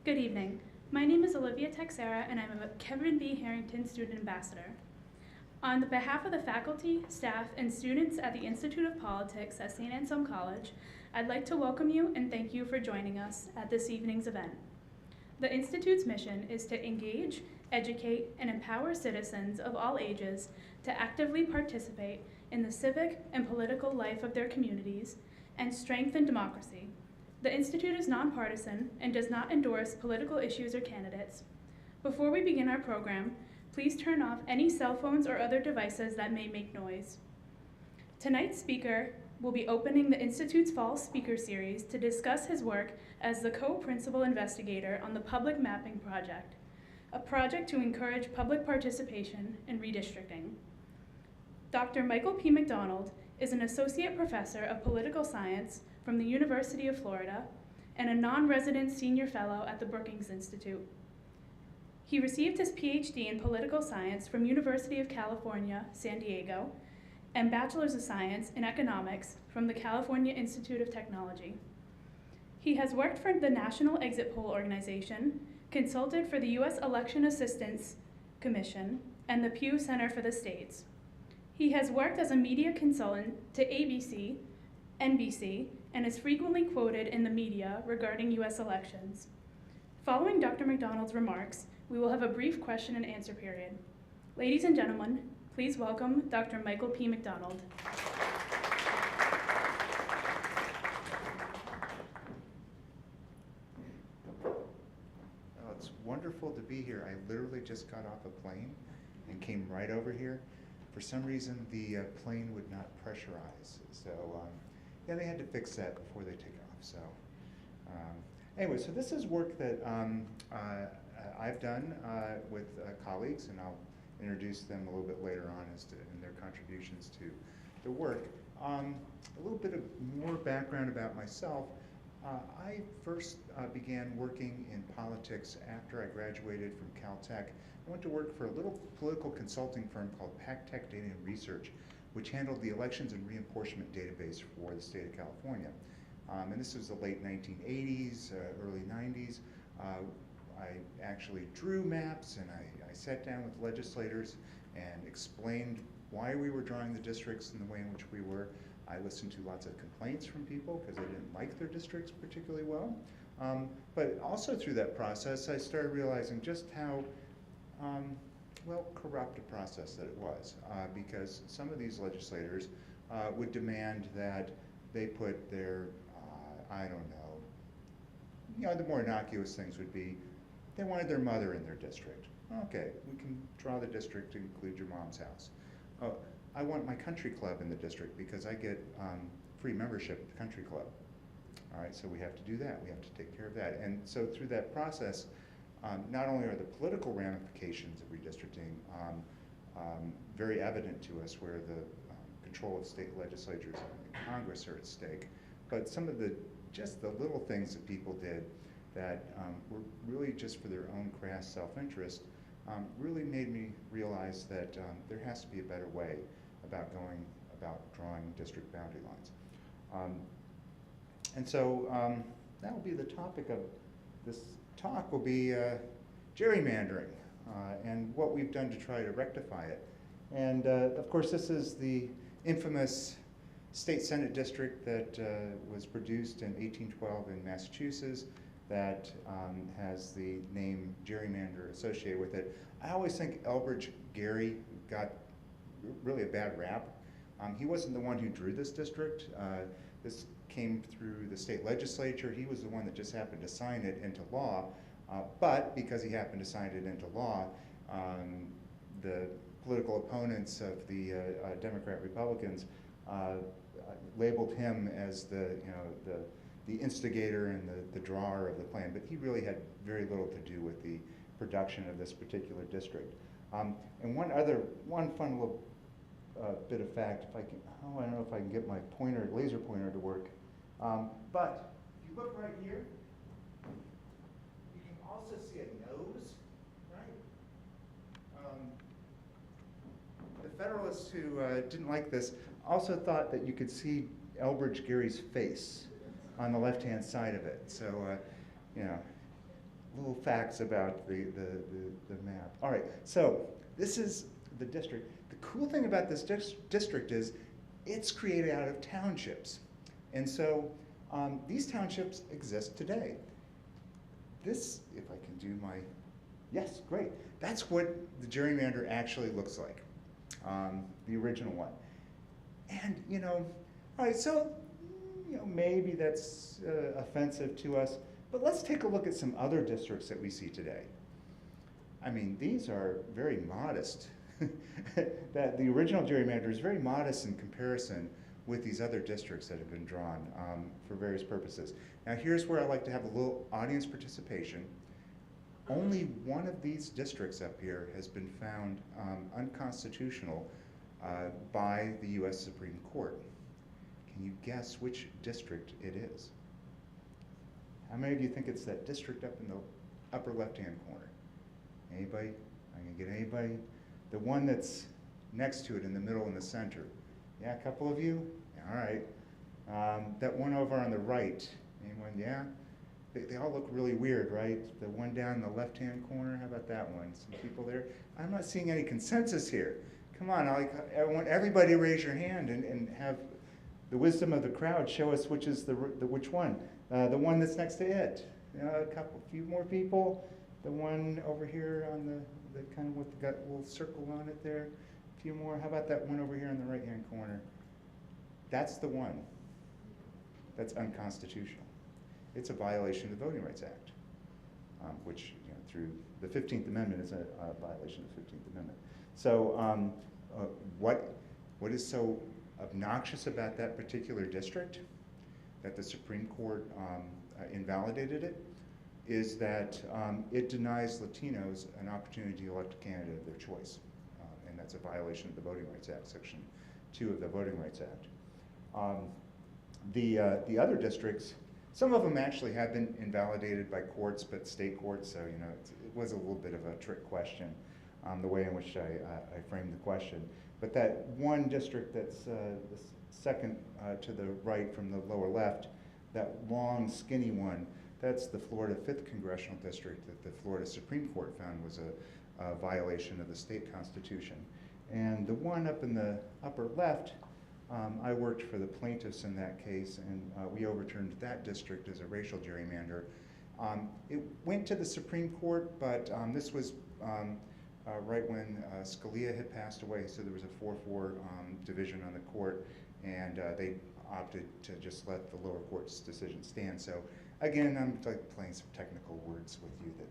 Good evening. My name is Olivia Texera, and I'm a Kevin B. Harrington Student Ambassador. On behalf of the faculty, staff, and students at the Institute of Politics at St. Anselm College, I'd like to welcome you and thank you for joining us at this evening's event. The Institute's mission is to engage, educate, and empower citizens of all ages to actively participate in the civic and political life of their communities and strengthen democracy. The Institute is nonpartisan and does not endorse political issues or candidates. Before we begin our program, please turn off any cell phones or other devices that may make noise. Tonight's speaker will be opening the Institute's Fall Speaker Series to discuss his work as the co-principal investigator on the Public Mapping Project, a project to encourage public participation in redistricting. Dr. Michael P. McDonald is an associate professor of political science from the University of Florida and a non-resident senior fellow at the Brookings Institute. He received his PhD in political science from University of California, San Diego, and Bachelor's of Science in Economics from the California Institute of Technology. He has worked for the National Exit Poll Organization, consulted for the U.S. Election Assistance Commission, and the Pew Center for the States. He has worked as a media consultant to ABC, NBC, and is frequently quoted in the media regarding U.S. elections. Following Dr. McDonald's remarks, we will have a brief question and answer period. Ladies and gentlemen, please welcome Dr. Michael P. McDonald. Oh, it's wonderful to be here. I literally just got off a plane and came right over here. For some reason, the plane would not pressurize. So yeah, they had to fix that before they take off. So anyway, so this is work that I've done with colleagues, and I'll introduce them a little bit later on as to in their contributions to the work. A little bit of more background about myself. I first began working in politics after I graduated from Caltech. I went to work for a little political consulting firm called PacTech Data and Research, which handled the elections and reapportionment database for the state of California. And this was the late 1980s, early 90s. I actually drew maps, and I sat down with legislators and explained why we were drawing the districts in the way in which we were. I listened to lots of complaints from people because they didn't like their districts particularly well. But also through that process, I started realizing just how well corrupt a process that it was, because some of these legislators would demand that they put their, I don't know, the more innocuous things would be, they wanted their mother in their district. Okay, we can draw the district to include your mom's house. Oh, I want my country club in the district because I get free membership at the country club. All right, so we have to do that. We have to take care of that. And so through that process, not only are the political ramifications of redistricting very evident to us, where the control of state legislatures and Congress are at stake, but some of just the little things that people did that were really just for their own crass self-interest really made me realize that there has to be a better way about drawing district boundary lines. And so that will be the topic of this talk, will be gerrymandering and what we've done to try to rectify it. And of course, this is the infamous state senate district that was produced in 1812 in Massachusetts that has the name gerrymander associated with it. I always think Elbridge Gerry got really a bad rap. He wasn't the one who drew this district. This came through the state legislature. He was the one that just happened to sign it into law. But because he happened to sign it into law, the political opponents of the Democrat-Republicans labeled him as the instigator and the drawer of the plan, but he really had very little to do with the production of this particular district. And one fun little bit of fact, if I can, I don't know if I can get my laser pointer to work, but if you look right here, you can also see a nose, right? The Federalists who didn't like this also thought that you could see Elbridge Gerry's face on the left-hand side of it. So, little facts about the map. All right, so this is the district. The cool thing about this district is it's created out of townships. And so these townships exist today. This, if I can do my, yes, great. That's what the gerrymander actually looks like, the original one. And, you know, all right, so, you know, maybe that's offensive to us, but let's take a look at some other districts that we see today. I mean, these are very modest. That the original gerrymander is very modest in comparison with these other districts that have been drawn for various purposes. Now here's where I like to have a little audience participation. Only one of these districts up here has been found unconstitutional by the US Supreme Court. Can you guess which district it is? How many of you think it's that district up in the upper left-hand corner? Anybody? I can get anybody? The one that's next to it in the middle and the center. Yeah, a couple of you? Yeah, all right. That one over on the right. Anyone? Yeah? They all look really weird, right? The one down in the left-hand corner, how about that one? Some people there? I'm not seeing any consensus here. Come on, I want everybody to raise your hand and have the wisdom of the crowd show us which is which one. The one that's next to it. A few more people. The one over here on the kind of with the little circle on it there. A few more. How about that one over here in the right-hand corner? That's the one that's unconstitutional. It's a violation of the Voting Rights Act, which, you know, through the 15th Amendment is a violation of the 15th Amendment. So what is so obnoxious about that particular district that the Supreme Court invalidated it is that it denies Latinos an opportunity to elect a candidate of their choice. And that's a violation of the Voting Rights Act, Section 2 of the Voting Rights Act. The other districts, some of them actually have been invalidated by courts, but state courts, so, you know, it was a little bit of a trick question, the way in which I framed the question. But that one district that's the second to the right from the lower left, that long, skinny one, that's the Florida 5th Congressional District that the Florida Supreme Court found was a violation of the state constitution. And the one up in the upper left, I worked for the plaintiffs in that case, and we overturned that district as a racial gerrymander. It went to the Supreme Court, but this was right when Scalia had passed away, so there was a 4-4 division on the court, and they opted to just let the lower court's decision stand. So again, I'm like playing some technical words with you that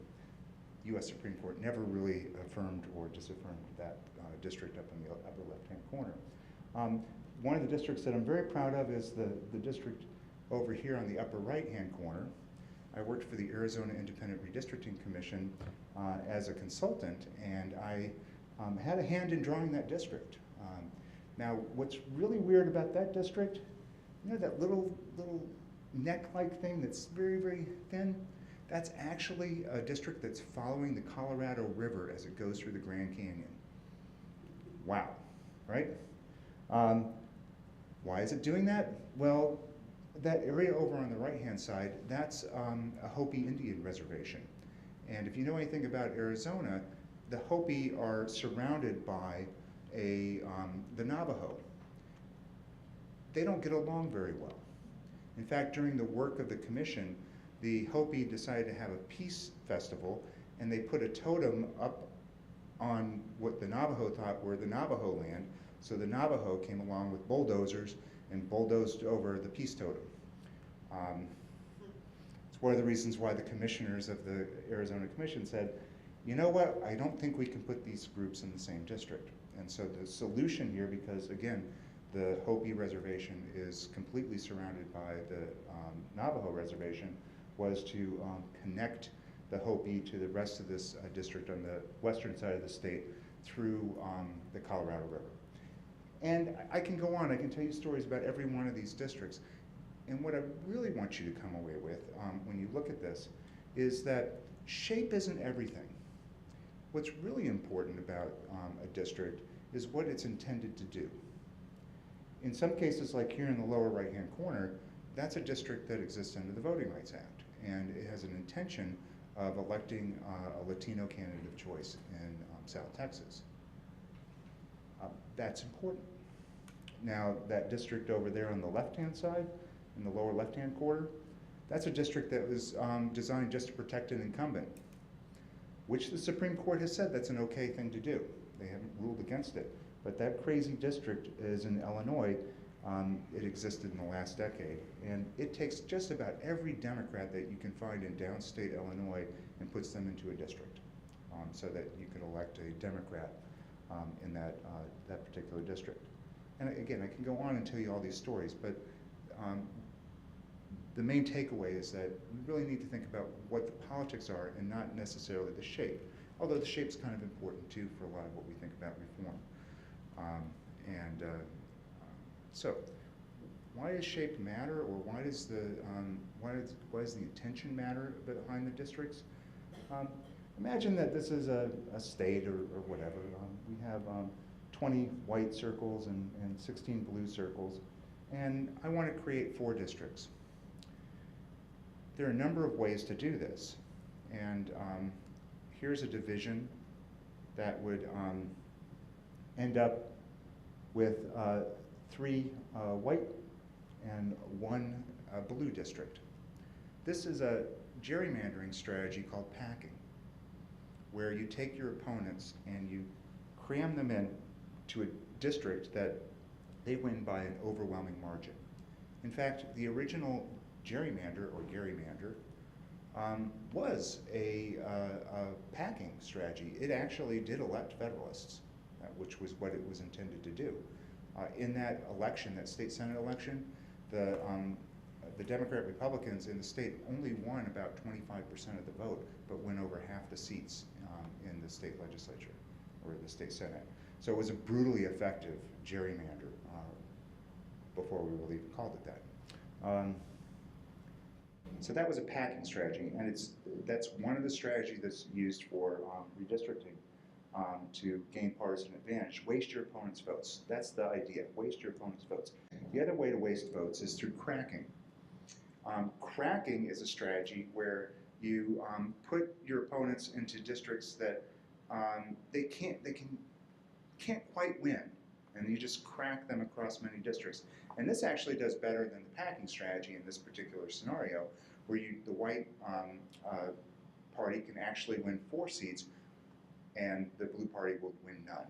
U.S. Supreme Court never really affirmed or disaffirmed that district up in the upper left-hand corner. One of the districts that I'm very proud of is the district over here on the upper right-hand corner. I worked for the Arizona Independent Redistricting Commission as a consultant, and I had a hand in drawing that district. Now, what's really weird about that district, you know that little neck-like thing that's very, very thin? That's actually a district that's following the Colorado River as it goes through the Grand Canyon. Wow, right? Why is it doing that? Well, that area over on the right-hand side, that's a Hopi Indian reservation. And if you know anything about Arizona, the Hopi are surrounded by the Navajo. They don't get along very well. In fact, during the work of the commission, the Hopi decided to have a peace festival, and they put a totem up on what the Navajo thought were the Navajo land. So the Navajo came along with bulldozers and bulldozed over the peace totem. It's one of the reasons why the commissioners of the Arizona Commission said, you know what, I don't think we can put these groups in the same district. And so the solution here, because again, the Hopi reservation is completely surrounded by the Navajo reservation, was to connect the Hopi to the rest of this district on the western side of the state through the Colorado River. And I can go on, I can tell you stories about every one of these districts. And what I really want you to come away with when you look at this is that shape isn't everything. What's really important about a district is what it's intended to do. In some cases, like here in the lower right-hand corner, that's a district that exists under the Voting Rights Act, and it has an intention of electing a Latino candidate of choice in South Texas. That's important. Now, that district over there on the left-hand side, in the lower left-hand quarter, that's a district that was designed just to protect an incumbent, which the Supreme Court has said that's an okay thing to do. They haven't ruled against it. But that crazy district is in Illinois. It existed in the last decade. And it takes just about every Democrat that you can find in downstate Illinois and puts them into a district so that you can elect a Democrat in that particular district. And again, I can go on and tell you all these stories, but the main takeaway is that we really need to think about what the politics are and not necessarily the shape, although the shape's kind of important too for a lot of what we think about reform. So why does shape matter, or why does the intention matter behind the districts? Imagine that this is a state or whatever. We have 20 white circles and 16 blue circles, and I want to create 4 districts. There are a number of ways to do this, and here's a division that would end up with 3 white and 1 blue district. This is a gerrymandering strategy called packing, where you take your opponents and you cram them in to a district that they win by an overwhelming margin. In fact, the original gerrymander was a packing strategy. It actually did elect Federalists, which was what it was intended to do. In that election, that state Senate election, the Democrat Republicans in the state only won about 25% of the vote, but won over half the seats in the state legislature or the state Senate. So it was a brutally effective gerrymander before we really called it that. So that was a packing strategy, and that's one of the strategies that's used for redistricting to gain partisan advantage. Waste your opponent's votes. That's the idea. Waste your opponent's votes. The other way to waste votes is through cracking. Cracking is a strategy where you put your opponents into districts that they can't quite win, and you just crack them across many districts. And this actually does better than the packing strategy in this particular scenario, where the white party can actually win 4 seats, and the blue party will win none.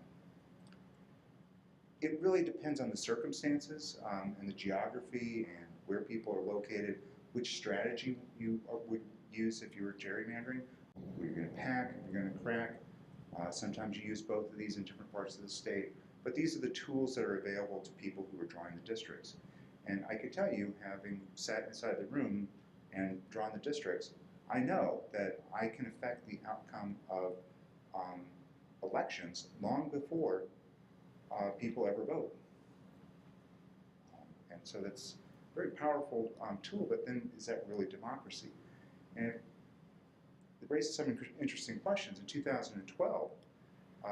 It really depends on the circumstances and the geography and where people are located, which strategy you would use if you were gerrymandering. You're going to pack, you're going to crack. Sometimes you use both of these in different parts of the state, but these are the tools that are available to people who are drawing the districts. And I can tell you, having sat inside the room and drawn the districts, I know that I can affect the outcome of elections long before people ever vote. And so that's a very powerful tool, but then is that really democracy? And it raises some interesting questions. In 2012,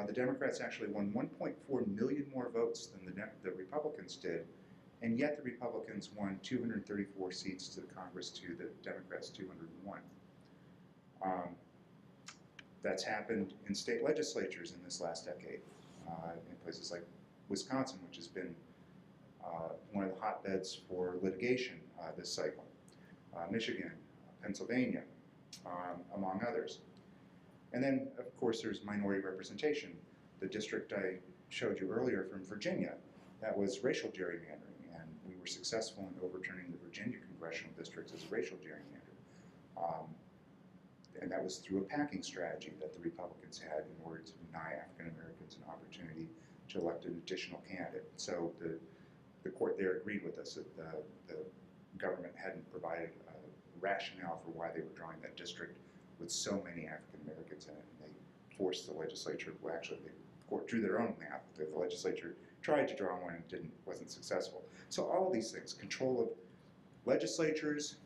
the Democrats actually won 1.4 million more votes than the Republicans did, and yet the Republicans won 234 seats to the Congress to the Democrats' 201. That's happened in state legislatures in this last decade, in places like Wisconsin, which has been one of the hotbeds for litigation this cycle, Michigan, Pennsylvania, among others. And then, of course, there's minority representation. The district I showed you earlier from Virginia, that was racial gerrymandering, and we were successful in overturning the Virginia congressional districts as racial gerrymander. And that was through a packing strategy that the Republicans had in order to deny African Americans an opportunity to elect an additional candidate. So the court there agreed with us that the government hadn't provided a rationale for why they were drawing that district with so many African Americans in it. And they forced the legislature, well, actually the court drew their own map. The legislature tried to draw one and wasn't successful. So all of these things, control of legislatures,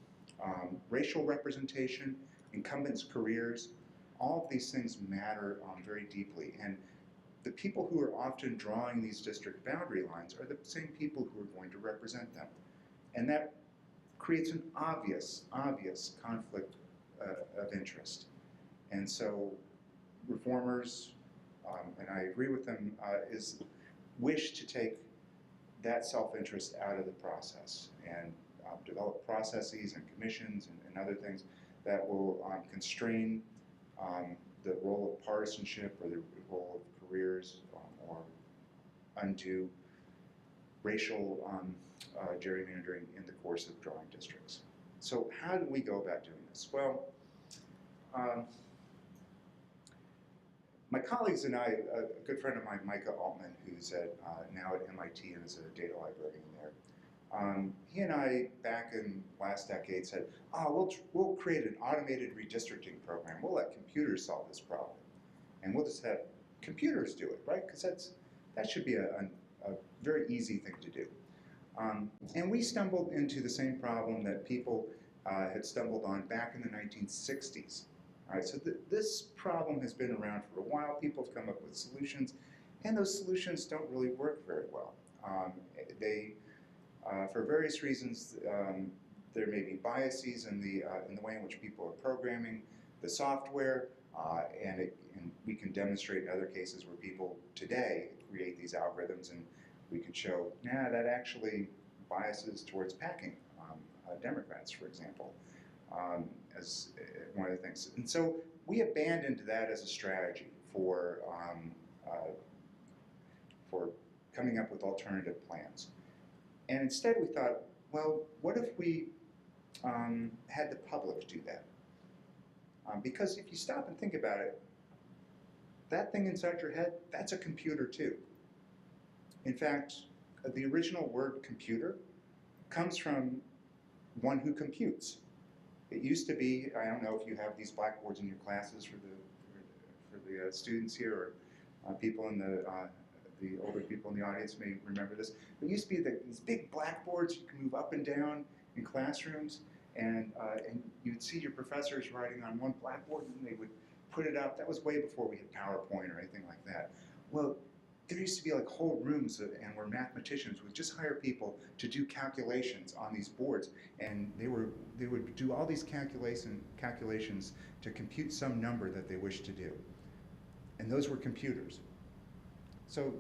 racial representation, incumbents' careers, all of these things matter very deeply. And the people who are often drawing these district boundary lines are the same people who are going to represent them. And that creates an obvious conflict of interest. And so reformers, and I agree with them, wish to take that self-interest out of the process and develop processes and commissions and other things that will constrain the role of partisanship or the role of careers or undo racial gerrymandering in the course of drawing districts. So how do we go about doing this? Well, my colleagues and I, a good friend of mine, Micah Altman, who's now at MIT and is a data librarian there, he and I, back in last decade, said, we'll create an automated redistricting program. We'll let computers solve this problem. And we'll just have computers do it, right? Because that should be a very easy thing to do. And we stumbled into the same problem that people had stumbled on back in the 1960s. All right, so this problem has been around for a while. People have come up with solutions, and those solutions don't really work very well. For various reasons, there may be biases in the way in which people are programming the software, and we can demonstrate in other cases where people today create these algorithms, and we can show, that actually biases towards packing Democrats, for example, as one of the things. And so we abandoned that as a strategy for coming up with alternative plans. And instead we thought, well, what if we had the public do that? Because if you stop and think about it, that thing inside your head, that's a computer too. In fact, the original word computer comes from one who computes. It used to be, I don't know if you have these blackboards in your classes for the students here, or people in the older people in the audience may remember this. It used to be these big blackboards you can move up and down in classrooms, and you'd see your professors writing on one blackboard, and they would put it up. That was way before we had PowerPoint or anything like that. Well, there used to be like whole rooms and where mathematicians would just hire people to do calculations on these boards, and they would do all these calculations to compute some number that they wished to do. And those were computers. So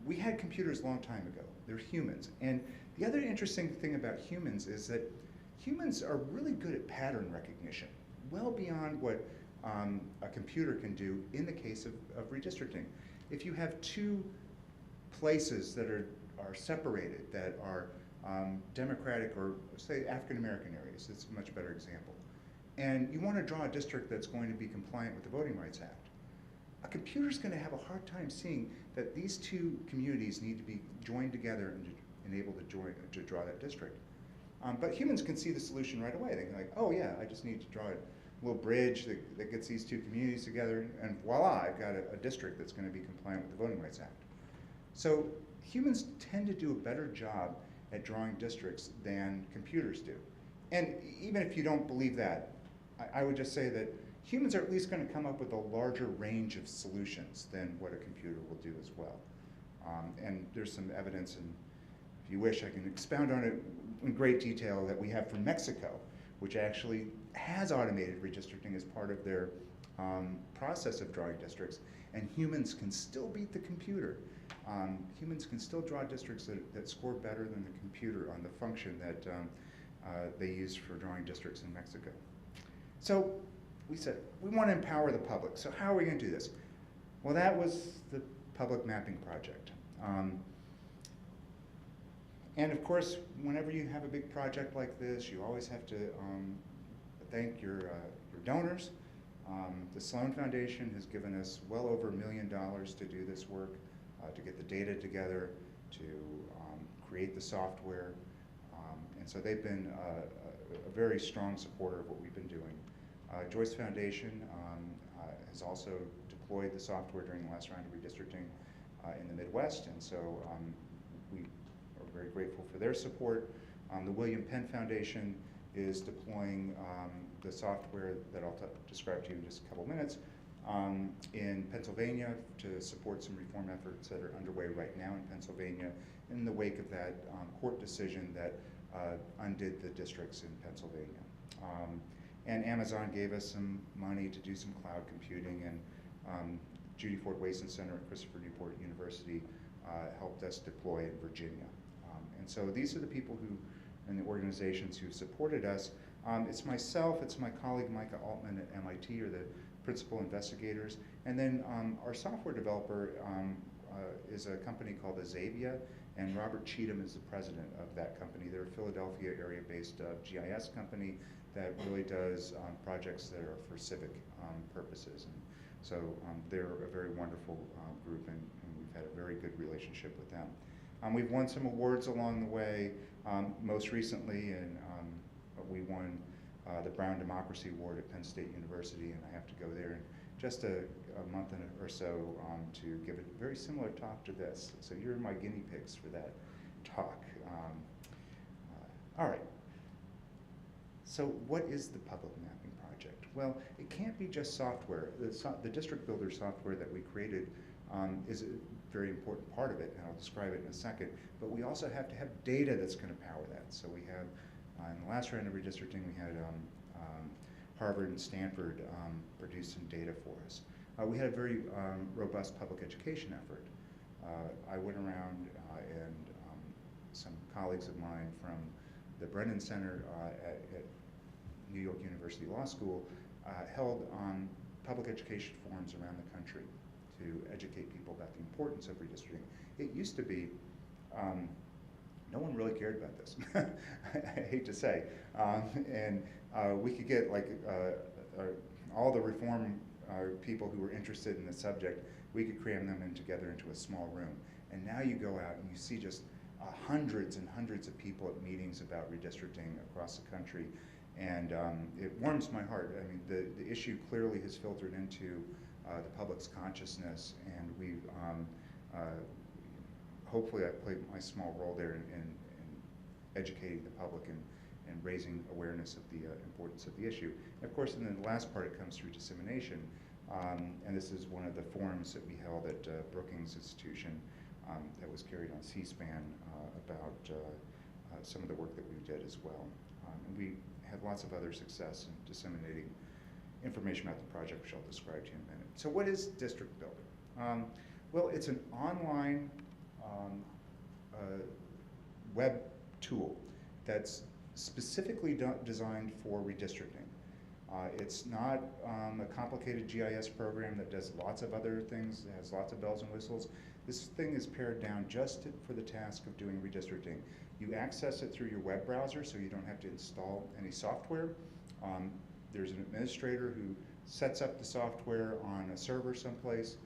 we had computers a long time ago. They're humans. And the other interesting thing about humans is that humans are really good at pattern recognition, well beyond what a computer can do in the case of redistricting. If you have two places that are separated, that are Democratic or, say, African-American areas, that's a much better example, and you want to draw a district that's going to be compliant with the Voting Rights Act, a computer's going to have a hard time seeing that these two communities need to be joined together and able to draw that district. But humans can see the solution right away. They can like, oh yeah, I just need to draw a little bridge that gets these two communities together, and voila, I've got a district that's going to be compliant with the Voting Rights Act. So humans tend to do a better job at drawing districts than computers do. And even if you don't believe that, I would just say that humans are at least going to come up with a larger range of solutions than what a computer will do as well. And there's some evidence, and if you wish, I can expound on it in great detail, that we have from Mexico, which actually has automated redistricting as part of their process of drawing districts, and humans can still beat the computer. Humans can still draw districts that score better than the computer on the function that they use for drawing districts in Mexico. So we said, we want to empower the public. So how are we going to do this? Well, that was the public mapping project. And of course, whenever you have a big project like this, you always have to thank your donors. The Sloan Foundation has given us well over $1 million to do this work, to get the data together, to create the software. And so they've been a very strong supporter of what we've been doing. Joyce Foundation has also deployed the software during the last round of redistricting in the Midwest, and so we are very grateful for their support. The William Penn Foundation is deploying the software that I'll describe to you in just a couple minutes in Pennsylvania to support some reform efforts that are underway right now in Pennsylvania in the wake of that court decision that undid the districts in Pennsylvania. And Amazon gave us some money to do some cloud computing, and Judy Ford Wason Center at Christopher Newport University helped us deploy in Virginia. And so these are the people who, and the organizations who supported us. It's myself, it's my colleague Micah Altman at MIT, are the principal investigators. And then our software developer is a company called Azavia, and Robert Cheatham is the president of that company. They're a Philadelphia area-based GIS company that really does projects that are for civic purposes. And so they're a very wonderful group, and we've had a very good relationship with them. We've won some awards along the way. Most recently, and we won the Brown Democracy Award at Penn State University, and I have to go there in just a month or so to give a very similar talk to this. So you're my guinea pigs for that talk. All right. So what is the public mapping project? Well, it can't be just software. The District Builder software that we created is a very important part of it, and I'll describe it in a second. But we also have to have data that's going to power that. So we have, in the last round of redistricting, we had Harvard and Stanford produce some data for us. We had a very robust public education effort. I went around and some colleagues of mine from the Brennan Center at New York University Law School held public education forums around the country to educate people about the importance of redistricting. It used to be, no one really cared about this, I hate to say. And we could get like all the reform people who were interested in the subject, we could cram them together into a small room. And now you go out and you see just hundreds and hundreds of people at meetings about redistricting across the country. And it warms my heart. I mean, the issue clearly has filtered into the public's consciousness, and we've hopefully I've played my small role there in educating the public and raising awareness of the importance of the issue. And of course, in the last part, it comes through dissemination, and this is one of the forums that we held at Brookings Institution that was carried on C-SPAN about some of the work that we did as well. And we had lots of other success in disseminating information about the project, which I'll describe to you in a minute. So what is District Builder? Well, it's an online web tool that's specifically designed for redistricting. It's not a complicated GIS program that does lots of other things, it has lots of bells and whistles. This thing is pared down just for the task of doing redistricting. You access it through your web browser, so you don't have to install any software. There's an administrator who sets up the software on a server someplace.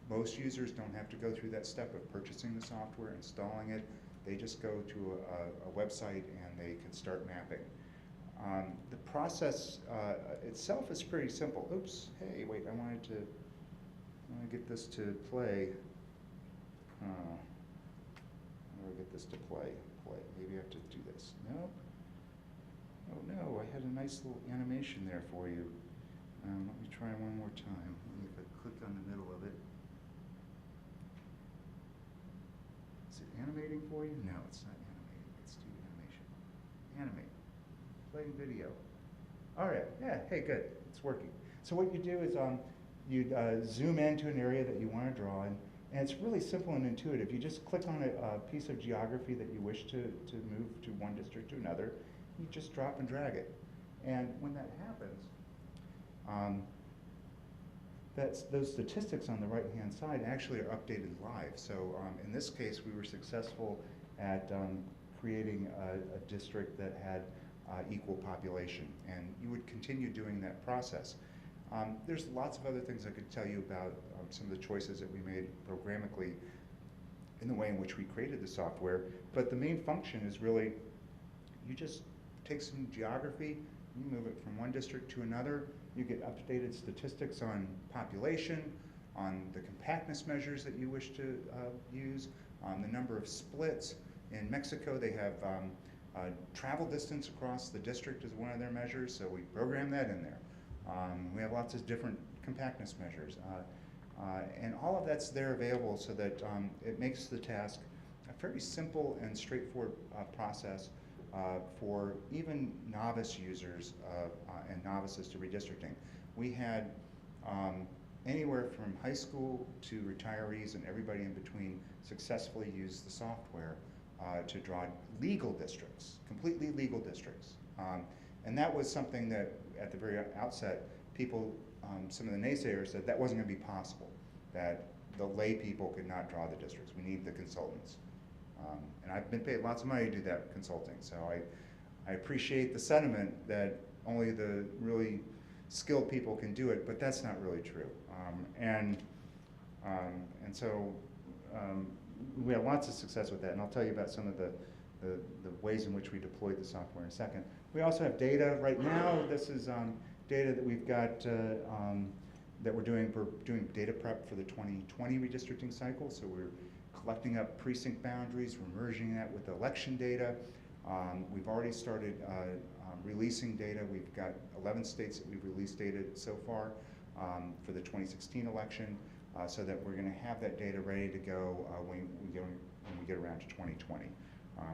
Most users don't have to go through that step of purchasing the software, installing it. They just go to a website and they can start mapping. The process itself is pretty simple. Oops, hey, wait, I want to get this to play. How do I get this to play? Maybe I have to do this. No. Oh no, I had a nice little animation there for you. Let me try one more time. Let me if I click on the middle of it. Is it animating for you? No, it's not animating. Let's do animation. Animate. Playing video. All right, yeah, hey, good, it's working. So what you do is you zoom into an area that you want to draw in, and it's really simple and intuitive. You just click on a piece of geography that you wish to move to one district to another. You just drop and drag it. And when that happens, those statistics on the right-hand side actually are updated live. So in this case, we were successful at creating a district that had equal population, and you would continue doing that process. There's lots of other things I could tell you about some of the choices that we made programmatically in the way in which we created the software, but the main function is really, you just take some geography, you move it from one district to another, you get updated statistics on population, on the compactness measures that you wish to use, on the number of splits. In Mexico, they have travel distance across the district is one of their measures, so we program that in there. We have lots of different compactness measures. And all of that's there available so that it makes the task a very simple and straightforward process for even novice users and novices to redistricting. We had anywhere from high school to retirees and everybody in between successfully use the software to draw legal districts, completely legal districts. And that was something that at the very outset, people, some of the naysayers said that wasn't going to be possible, that the lay people could not draw the districts. We need the consultants. And I've been paid lots of money to do that consulting, so I appreciate the sentiment that only the really skilled people can do it, but that's not really true. And so we had lots of success with that, and I'll tell you about some of the ways in which we deployed the software in a second. We also have data right now. This is data that we've got that we're doing data prep for the 2020 redistricting cycle. So we're collecting up precinct boundaries, we're merging that with election data. We've already started releasing data. We've got 11 states that we've released data so far for the 2016 election, so that we're going to have that data ready to go when we get around to 2020.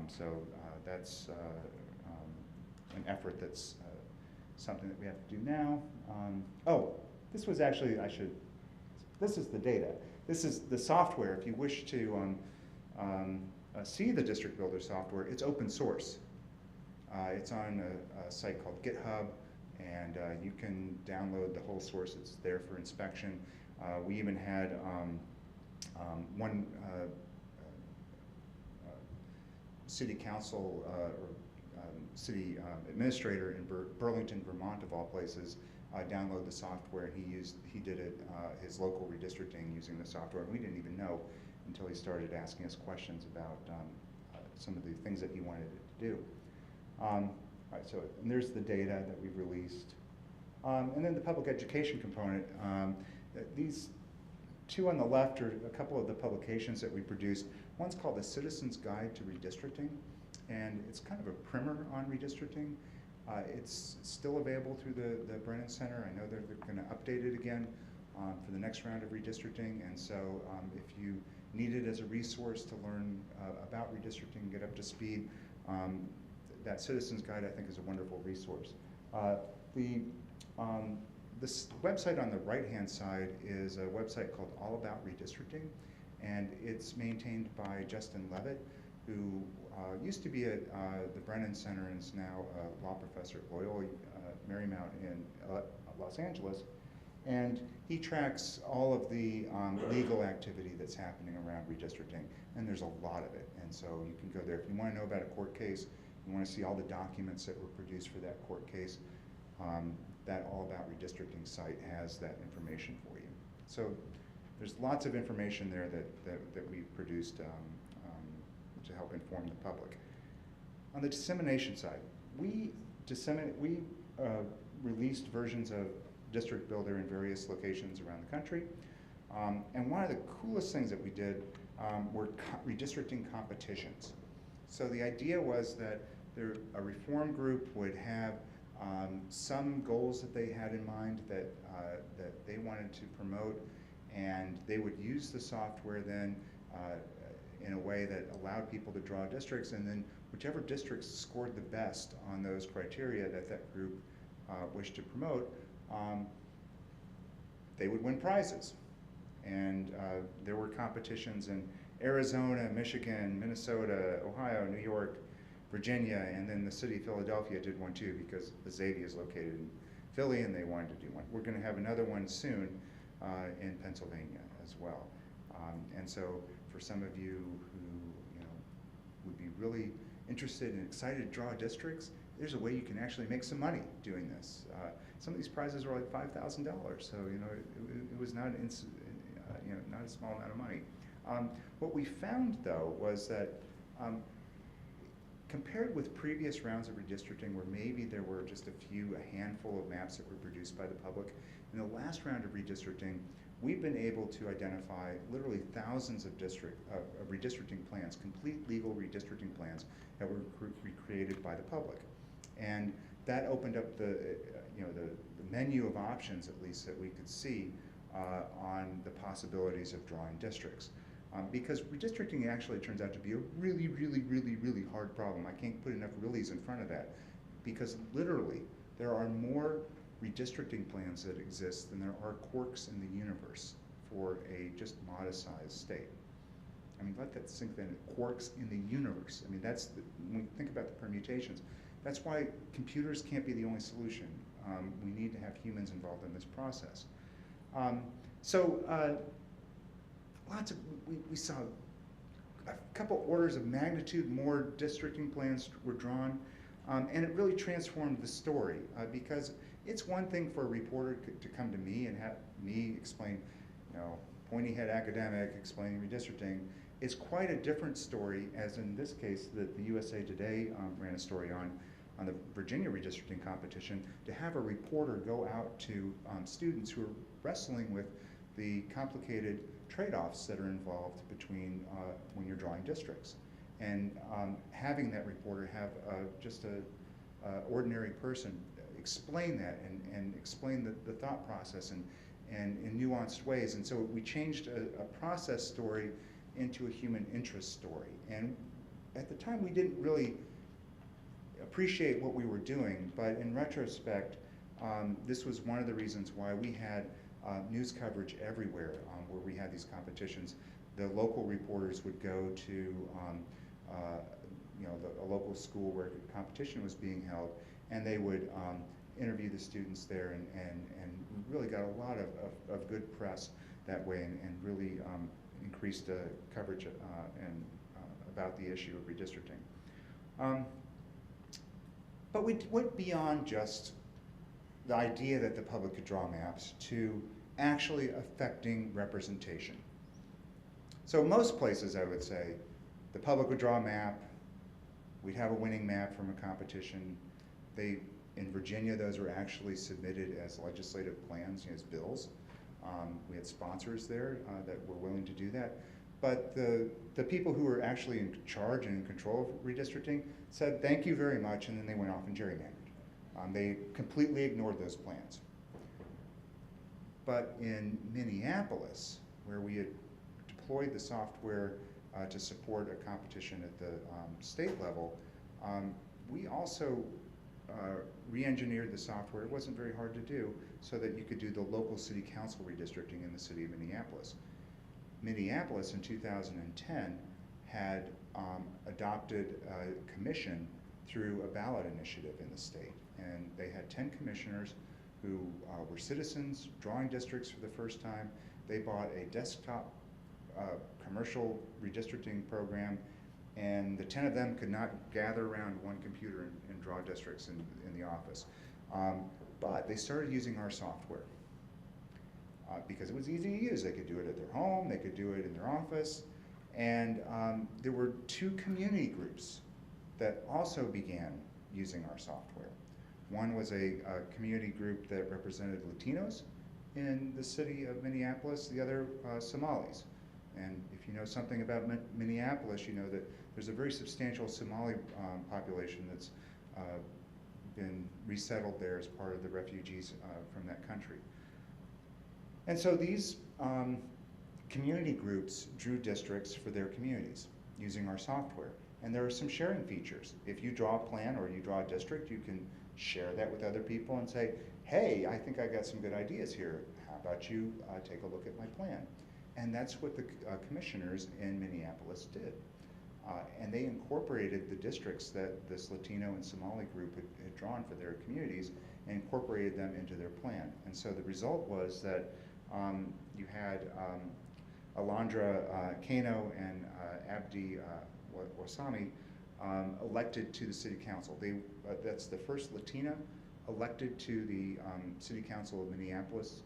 So that's an effort that's something that we have to do now. Oh, this was actually, this is the data. This is the software. If you wish to see the District Builder software, it's open source. It's on a site called GitHub, and you can download the whole source. It's there for inspection. We even had one city council or city administrator in Burlington, Vermont, of all places, download the software. He did it, his local redistricting using the software. We didn't even know until he started asking us questions about some of the things that he wanted it to do. All right, so and there's the data that we've released. And then the public education component. These two on the left are a couple of the publications that we produced. One's called The Citizen's Guide to Redistricting, and it's kind of a primer on redistricting. It's still available through the Brennan Center. I know they're going to update it again for the next round of redistricting, and so if you need it as a resource to learn about redistricting and get up to speed, that Citizen's Guide, I think, is a wonderful resource. This website on the right-hand side is a website called All About Redistricting, and it's maintained by Justin Levitt, who used to be at the Brennan Center and is now a law professor at Loyola Marymount in Los Angeles. And he tracks all of the legal activity that's happening around redistricting, and there's a lot of it. And so you can go there. If you want to know about a court case, you want to see all the documents that were produced for that court case, that All About Redistricting site has that information for you. So there's lots of information there that we've produced to help inform the public. On the dissemination side, we released versions of District Builder in various locations around the country. And one of the coolest things that we did were redistricting competitions. So the idea was that a reform group would have some goals that they had in mind that they wanted to promote, and they would use the software then in a way that allowed people to draw districts, and then whichever districts scored the best on those criteria that group wished to promote, they would win prizes. And there were competitions in Arizona, Michigan, Minnesota, Ohio, New York, Virginia, and then the city of Philadelphia did one too, because Xavier is located in Philly and they wanted to do one. We're going to have another one soon in Pennsylvania as well. And so for some of you who would be really interested and excited to draw districts, there's a way you can actually make some money doing this. Some of these prizes were like $5,000, so it was not not a small amount of money. What we found though was that compared with previous rounds of redistricting, where maybe there were just a handful of maps that were produced by the public, in the last round of redistricting, we've been able to identify literally thousands of redistricting plans, complete legal redistricting plans that were created by the public. And that opened up the menu of options, at least, that we could see on the possibilities of drawing districts. because redistricting actually turns out to be a really, really, really, really hard problem. I can't put enough reallys in front of that, because literally there are more redistricting plans that exist than there are quarks in the universe for a just modest-sized state. I mean, let that sink in. Quarks in the universe. I mean, when we think about the permutations, that's why computers can't be the only solution. We need to have humans involved in this process. We saw a couple orders of magnitude more districting plans were drawn, and it really transformed the story, because it's one thing for a reporter to come to me and have me explain, pointy head academic explaining redistricting. It's quite a different story, as in this case that the USA Today ran a story on the Virginia redistricting competition, to have a reporter go out to students who are wrestling with the complicated trade-offs that are involved between when you're drawing districts. And having that reporter have just an ordinary person explain that and explain the thought process and in nuanced ways. And so we changed a process story into a human interest story. And at the time we didn't really appreciate what we were doing, but in retrospect, this was one of the reasons why we had news coverage everywhere where we had these competitions. The local reporters would go to a local school where a competition was being held, and they would interview the students there, and really got a lot of good press that way, and really increased coverage about the issue of redistricting. But we went beyond just the idea that the public could draw maps to actually affecting representation. So most places, I would say, the public would draw a map, we'd have a winning map from a competition. In Virginia, those were actually submitted as legislative plans, as bills. We had sponsors there that were willing to do that. But the people who were actually in charge and in control of redistricting said, thank you very much, and then they went off and gerrymandered. They completely ignored those plans. But in Minneapolis, where we had deployed the software to support a competition at the state level, we also re-engineered the software. It wasn't very hard to do, so that you could do the local city council redistricting in the city of Minneapolis. Minneapolis in 2010 had adopted a commission through a ballot initiative in the state. And they had 10 commissioners who were citizens drawing districts for the first time. They bought a desktop commercial redistricting program, and the 10 of them could not gather around one computer and draw districts in the office. But they started using our software because it was easy to use. They could do it at their home, they could do it in their office, and there were 2 community groups that also began using our software. One was a community group that represented Latinos in the city of Minneapolis, the other Somalis. And if you know something about Minneapolis, you know that there's a very substantial Somali population that's been resettled there as part of the refugees from that country. And so these community groups drew districts for their communities using our software. And there are some sharing features. If you draw a plan or you draw a district, you can share that with other people and say, hey, I think I got some good ideas here. How about you take a look at my plan? And that's what the commissioners in Minneapolis did. And they incorporated the districts that this Latino and Somali group had drawn for their communities and incorporated them into their plan. And so the result was that you had Alondra Kano and Abdi Wasami elected to the city council. That's the first Latina elected to the city council of Minneapolis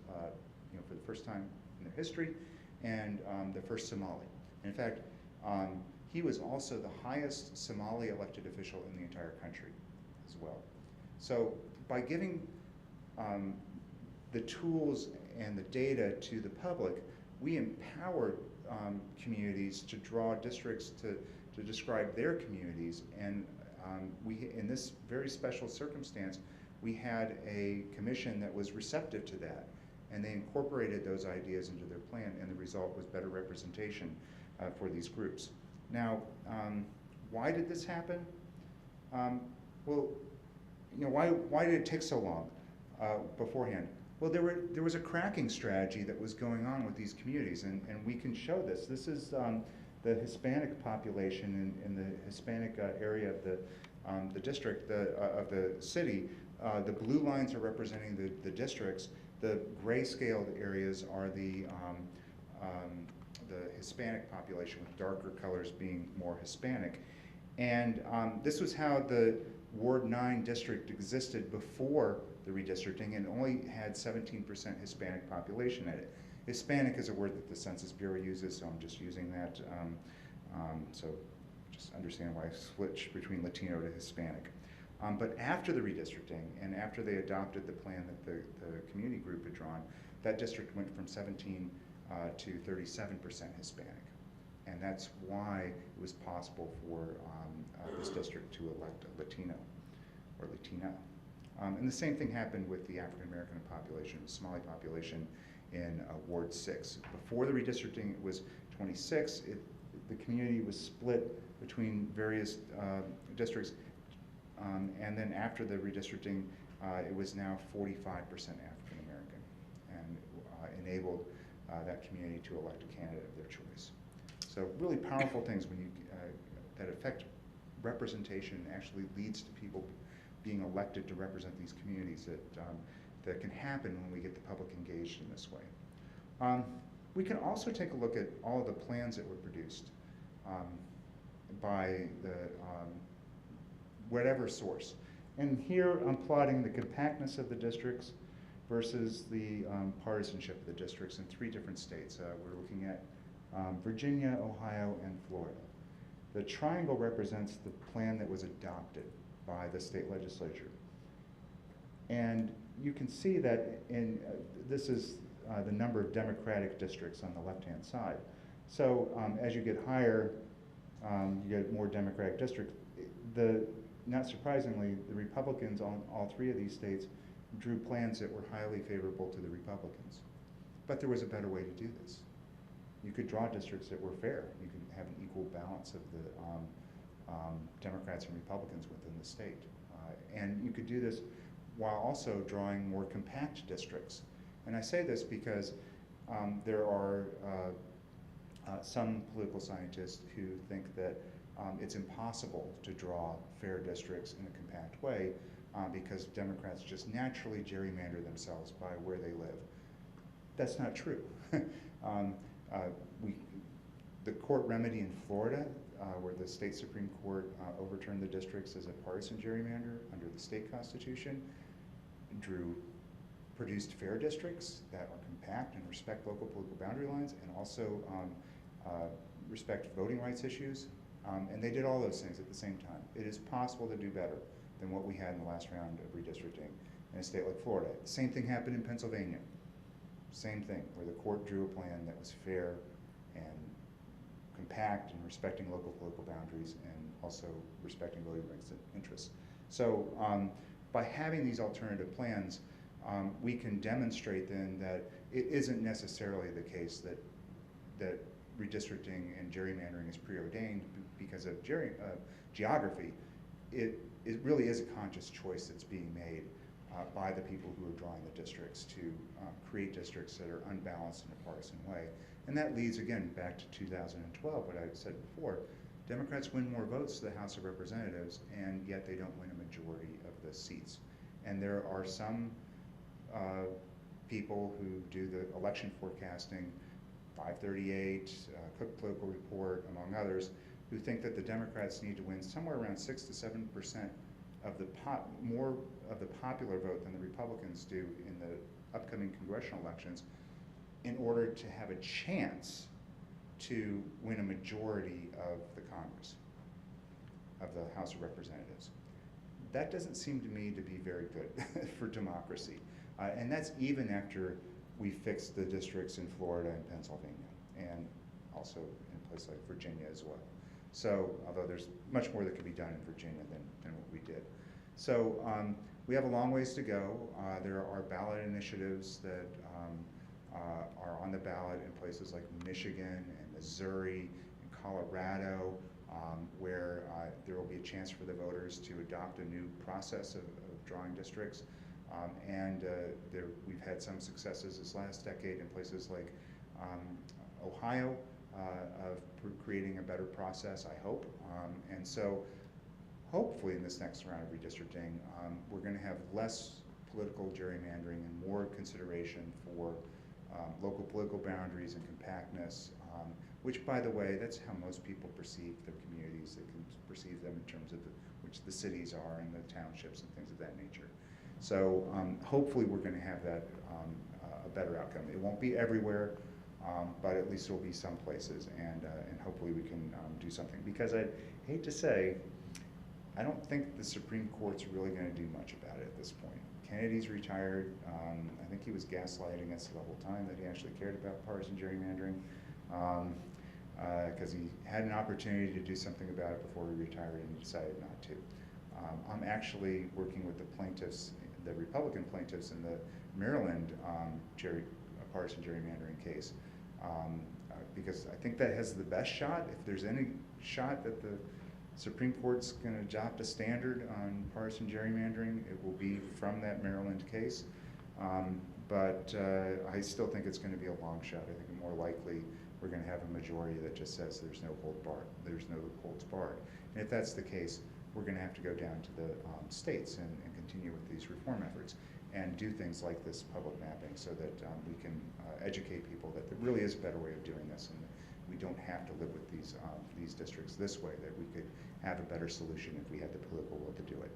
for the first time in their history, and the first Somali. And in fact, he was also the highest Somali elected official in the entire country as well. So by giving the tools and the data to the public, we empowered communities to draw districts to describe their communities. And in this very special circumstance, we had a commission that was receptive to that, and they incorporated those ideas into their plan, and the result was better representation for these groups. Now, why did this happen? Well, you know, why did it take so long beforehand? Well, there was a cracking strategy that was going on with these communities, and we can show this. This is the Hispanic population in the Hispanic area of the district, of the city. The blue lines are representing the districts. The gray scaled areas are the Hispanic population, with darker colors being more Hispanic. And this was how the Ward 9 district existed before the redistricting, and only had 17% Hispanic population in it. Hispanic is a word that the Census Bureau uses, so I'm just using that. So just understand why I switch between Latino to Hispanic. But after the redistricting, and after they adopted the plan that the community group had drawn, that district went from 17 to 37% Hispanic. And that's why it was possible for this district to elect a Latino or Latina. And the same thing happened with the African American population, the Somali population in Ward 6. Before the redistricting, it was 26. The community was split between various districts. And then after the redistricting, it was now 45% African American, and enabled that community to elect a candidate of their choice. So really powerful things when you that affect representation, actually leads to people being elected to represent these communities, that can happen when we get the public engaged in this way. We can also take a look at all the plans that were produced by the whatever source. And here I'm plotting the compactness of the districts versus the partisanship of the districts in 3 different states. We're looking at Virginia, Ohio, and Florida. The triangle represents the plan that was adopted by the state legislature. And you can see that this is the number of Democratic districts on the left-hand side. So as you get higher, you get more Democratic districts. Not surprisingly, the Republicans on all 3 of these states drew plans that were highly favorable to the Republicans. But there was a better way to do this. You could draw districts that were fair. You could have an equal balance of the Democrats and Republicans within the state. And you could do this while also drawing more compact districts. And I say this because there are some political scientists who think that it's impossible to draw fair districts in a compact way because Democrats just naturally gerrymander themselves by where they live. That's not true. The court remedy in Florida, where the state Supreme Court overturned the districts as a partisan gerrymander under the state constitution, produced fair districts that are compact and respect local political boundary lines, and also respect voting rights issues. And they did all those things at the same time. It is possible to do better than what we had in the last round of redistricting in a state like Florida. The same thing happened in Pennsylvania. Same thing, where the court drew a plan that was fair and compact and respecting local political boundaries and also respecting voting rights and interests. So by having these alternative plans, we can demonstrate then that it isn't necessarily the case that redistricting and gerrymandering is preordained because of geography. It really is a conscious choice that's being made by the people who are drawing the districts to create districts that are unbalanced in a partisan way. And that leads, again, back to 2012, what I said before. Democrats win more votes to the House of Representatives, and yet they don't win a majority of the seats. And there are some people who do the election forecasting, 538, Cook Political Report, among others, who think that the Democrats need to win somewhere around 6 to 7% of the more of the popular vote than the Republicans do in the upcoming congressional elections in order to have a chance to win a majority of the Congress, of the House of Representatives. That doesn't seem to me to be very good for democracy. And that's even after we fixed the districts in Florida and Pennsylvania, and also in a place like Virginia as well. So, although there's much more that could be done in Virginia than what we did. So, we have a long ways to go. There are ballot initiatives that are on the ballot in places like Michigan and Missouri Colorado, where there will be a chance for the voters to adopt a new process of drawing districts. We've had some successes this last decade in places like Ohio of creating a better process, I hope. And so hopefully in this next round of redistricting, we're going to have less political gerrymandering and more consideration for local political boundaries and compactness, which, by the way, that's how most people perceive their communities. They can perceive them in terms of which the cities are and the townships and things of that nature. So hopefully we're going to have that a better outcome. It won't be everywhere, but at least there will be some places, and hopefully we can do something. Because I'd hate to say, I don't think the Supreme Court's really going to do much about it at this point. Kennedy's retired. I think he was gaslighting us the whole time that he actually cared about partisan gerrymandering, because he had an opportunity to do something about it before he retired and he decided not to. I'm actually working with the plaintiffs, the Republican plaintiffs in the Maryland partisan gerrymandering case, because I think that has the best shot. If there's any shot that the Supreme Court's going to adopt a standard on partisan gerrymandering, it will be from that Maryland case. But I still think it's going to be a long shot. I think more likely we're going to have a majority that just says there's no holds barred. And if that's the case, we're going to have to go down to the states and continue with these reform efforts and do things like this public mapping so that we can educate people that there really is a better way of doing this, and we don't have to live with these districts this way, that we could have a better solution if we had the political will to do it.